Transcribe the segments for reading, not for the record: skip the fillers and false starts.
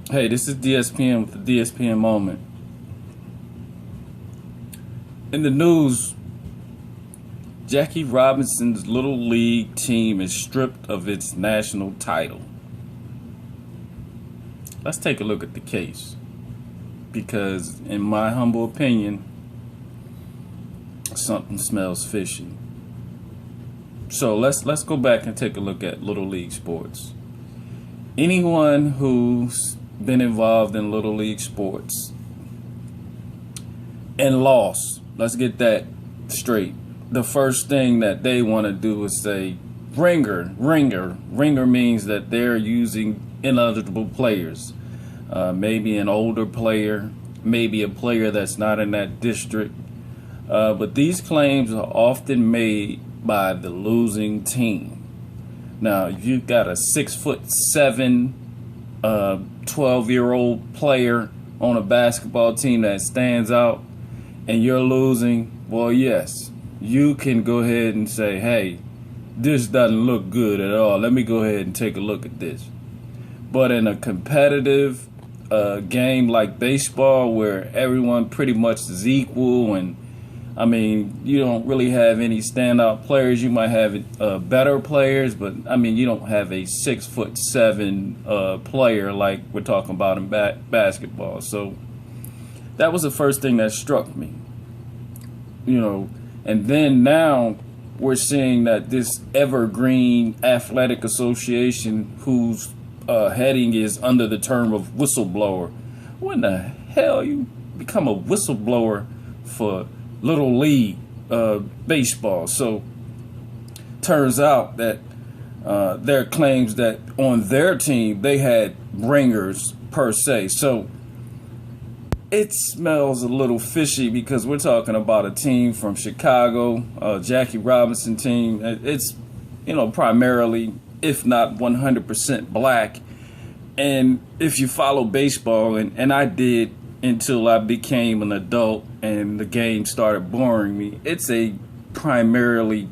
Hey, this is DSPN with the DSPN moment. In the news, Jackie Robinson's Little League team is stripped of its national title. Let's take a look at the case, because in my humble opinion, something smells fishy. So let's go back and take a look at Little League sports. Anyone who's been involved in Little League sports and lost, let's get that straight. The first thing that they want to do is say ringer. Ringer means that they're using ineligible players. Maybe an older player, maybe a player that's not in that district. But these claims are often made by the losing team. Now, if you've got a 6'7", 12-year-old player on a basketball team that stands out and you're losing, well, yes, you can go ahead and say, hey, this doesn't look good at all. Let me go ahead and take a look at this. But in a competitive game like baseball, where everyone pretty much is equal, and I mean, you don't really have any standout players. You might have better players, but I mean, you don't have a 6'7" player like we're talking about in basketball. So that was the first thing that struck me, and then now we're seeing that this evergreen athletic association, whose heading is under the term of whistleblower. When the hell you become a whistleblower for Little League baseball? So turns out that there are claims that on their team they had ringers per se. So it smells a little fishy, because we're talking about a team from Chicago, Jackie Robinson team. It's primarily, if not 100% black. And if you follow baseball, and I did until I became an adult and the game started boring me, it's a primarily,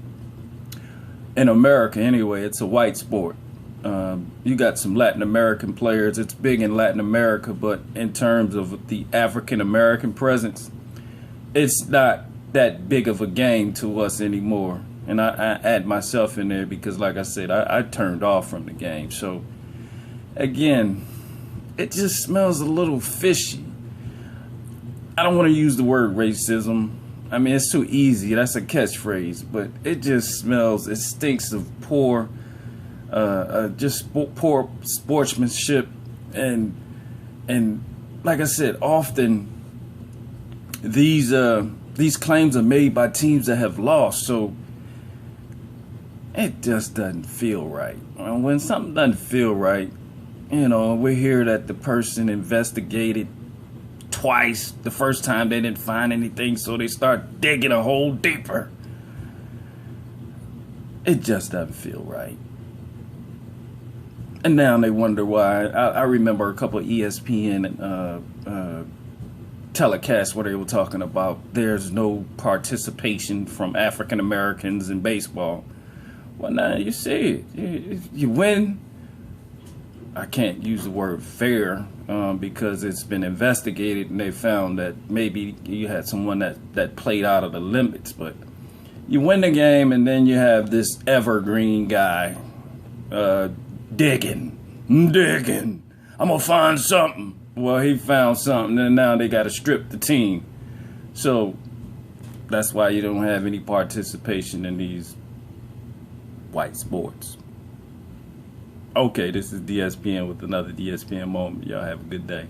in America anyway, it's a white sport. You got some Latin American players. It's big in Latin America, but in terms of the African American presence, it's not that big of a game to us anymore. And I add myself in there because, like I said, I turned off from the game. So again, it just smells a little fishy. I don't want to use the word racism. I mean, it's too easy. That's a catchphrase. But it just smells, it stinks of poor sportsmanship. And like I said, often these claims are made by teams that have lost. So it just doesn't feel right. When something doesn't feel right, we hear that the person investigated twice. The first time they didn't find anything, so they start digging a hole deeper. It just doesn't feel right. And now they wonder why. I remember a couple of ESPN telecasts where they were talking about there's no participation from African Americans in baseball. Well, now you see it. You win. I can't use the word fair because it's been investigated and they found that maybe you had someone that played out of the limits. But you win the game, and then you have this evergreen guy digging. I'm going to find something. Well, he found something, and now they got to strip the team. So that's why you don't have any participation in these white sports. Okay, this is DSPN with another DSPN moment. Y'all have a good day.